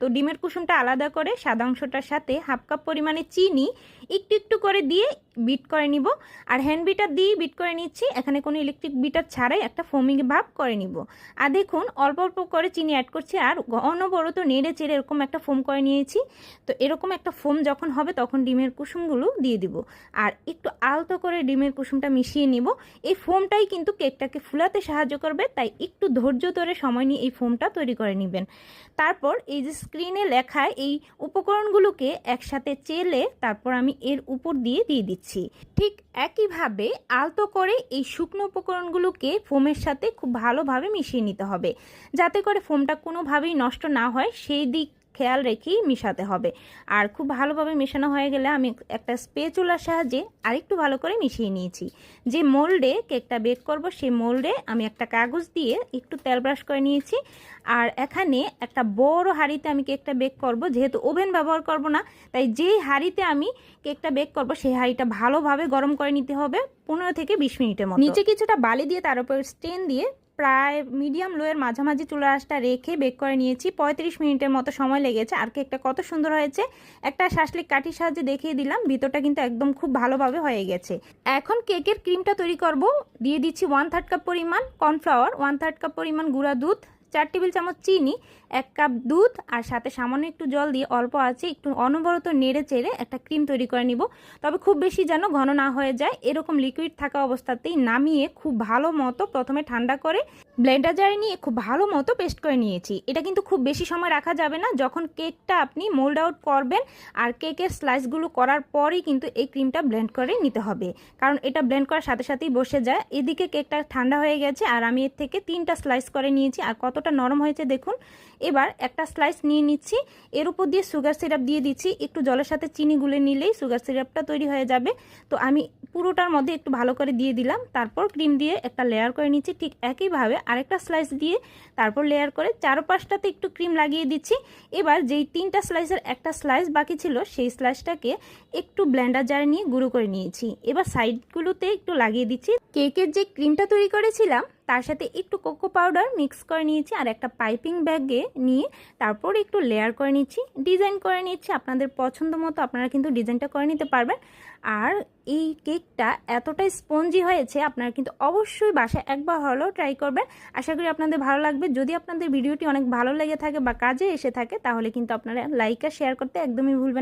তো ডিমের কুসুমটা আলাদা করে সাদা অংশটার সাথে হাফ কাপ পরিমাণে চিনি একটু একটু করে দিয়ে বিট করে নিব। আর হ্যান্ড বিটার দিয়ে বিট করে নিচ্ছি, এখানে কোনো ইলেকট্রিক বিটার ছাড়াই একটা ফোমিং ভাব করে নিব। আর দেখুন অল্প অল্প করে চিনি অ্যাড করছি আর অনবরত নেড়ে চেড়ে এরকম একটা ফোম করে নিয়েছি। তো এরকম একটা ফোম যখন হবে তখন ডিমের কুসুমগুলো দিয়ে দিব আর একটু আলতো করে ডিমের কুসুমটা মিশিয়ে নিব। এই ফোমটাই কিন্তু কেকটাকে ফুলাতে সাহায্য করবে, তাই একটু ধৈর্য ধরে সময় নিয়ে এই ফোমটা তৈরি করে নেবেন। তারপর এই যে স্ক্রিনে লেখা এই উপকরণগুলোকে একসাথে চেলে তারপর আমি এর উপর দিয়ে দিচ্ছি। ঠিক একইভাবে আলতো করে এই শুকনো উপকরণগুলোকে ফোমের সাথে খুব ভালোভাবে মিশিয়ে নিতে হবে, যাতে করে ফোমটা কোনোভাবেই নষ্ট না হয় সেই দিক খেয়াল রেখেই মিশাতে হবে। আর খুব ভালোভাবে মেশানো হয়ে গেলে আমি একটা স্প্যাচুলার সাহায্যে আরেকটু ভালো করে মিশিয়ে নিয়েছি। যে মোল্ডে কেকটা বেক করব সেই মোল্ডে আমি একটা কাগজ দিয়ে একটু তেল ব্রাশ করে নিয়েছি। আর এখানে একটা বড় হাঁড়িতে আমি কেকটা বেক করব, যেহেতু ওভেন ব্যবহার করব না তাই যেই হাঁড়িতে আমি কেকটা বেক করব সেই হাঁড়িটা ভালোভাবে গরম করে নিতে হবে 15 থেকে 20 মিনিটের মতো। নিচে কিছুটা বালি দিয়ে তার উপর স্টেন দিয়ে প্রায় মিডিয়াম লোয়ের মাঝামাঝি চুলার আঁচটা রেখে বেক করে নিয়েছি। 35 মিনিটের মতো সময় লেগেছে। আর কেকটা কত সুন্দর হয়েছে, একটা শাসলিক কাঠির সাহায্যে দেখিয়ে দিলাম, ভিতরটা কিন্তু একদম খুব ভালোভাবে হয়ে গেছে। এখন কেকের ক্রিমটা তৈরি করব। দিয়ে দিচ্ছি 1/3 কাপ পরিমাণ কর্নফ্লাওয়ার, 1/3 কাপ পরিমাণ গুঁড়া দুধ, 4 টেবিল চামচ চিনি, 1 কাপ দুধ আর সাথে সামান্য একটু জল দিয়ে অল্প আছে একটু অনবরত নেড়ে চেড়ে একটা ক্রিম তৈরি করে নিব। তবে খুব বেশি যেন ঘন না হয়ে যায়, এরকম লিকুইড থাকা অবস্থাতেই নামিয়ে খুব ভালো মতো প্রথমে ঠান্ডা করে ব্লেন্ডার জারে নিয়ে খুব ভালো মতো পেস্ট করে নিয়েছি। এটা কিন্তু খুব বেশি সময় রাখা যাবে না, যখন কেকটা আপনি মোল্ড আউট করবেন আর কেকের স্লাইসগুলো করার পরই কিন্তু এই ক্রিমটা ব্লেন্ড করে নিতে হবে, কারণ এটা ব্লেন্ড করার সাথে সাথেই বসে যায়। এদিকে কেকটা ঠান্ডা হয়ে গেছে আর আমি এর থেকে 3টা স্লাইস করে নিয়েছি আর কতটা নরম হয়েছে দেখুন। এবার একটা স্লাইস নিয়ে নিচ্ছি, এর উপর দিয়ে সুগার সিরাপ দিয়ে দিচ্ছি। একটু জলের সাথে চিনি গুলে নিলেই সুগার সিরাপটা তৈরি হয়ে যাবে। তো আমি পুরোটার মধ্যে একটু ভালো করে দিয়ে দিলাম, তারপর ক্রিম দিয়ে একটা লেয়ার করে নিচ্ছি। ঠিক একইভাবে আরেকটা স্লাইস দিয়ে তারপর লেয়ার করে চারপাশটাতে একটু ক্রিম লাগিয়ে দিচ্ছি। এবার যেই 3টা স্লাইসের একটা স্লাইস বাকি ছিল সেই স্লাইসটাকে একটু ব্লেন্ডার জারে নিয়ে গুঁড়ো করে নিয়েছি। এবার সাইডগুলোতে একটু লাগিয়ে দিচ্ছি। কেকের যে ক্রিমটা তৈরি করেছিলাম তার সাথে একটু কোকো পাউডার মিক্স করে নিয়েছি আর একটা পাইপিং ব্যাগে নিয়ে তারপর একটু লেয়ার করে নিচ্ছি, ডিজাইন করে নিচ্ছি। আপনাদের পছন্দ মতো আপনারা কিন্তু ডিজাইনটা করে নিতে পারবেন। আর এই কেকটা এতটাই স্পঞ্জি হয়েছে, আপনারা কিন্তু অবশ্যই বাসায় একবার হলেও ট্রাই করবেন। আশা করি আপনাদের ভালো লাগবে। যদি আপনাদের ভিডিওটি অনেক ভালো লেগে থাকে বা কাজে এসে থাকে তাহলে কিন্তু আপনারা লাইক আর শেয়ার করতে একদমই ভুলবেন না।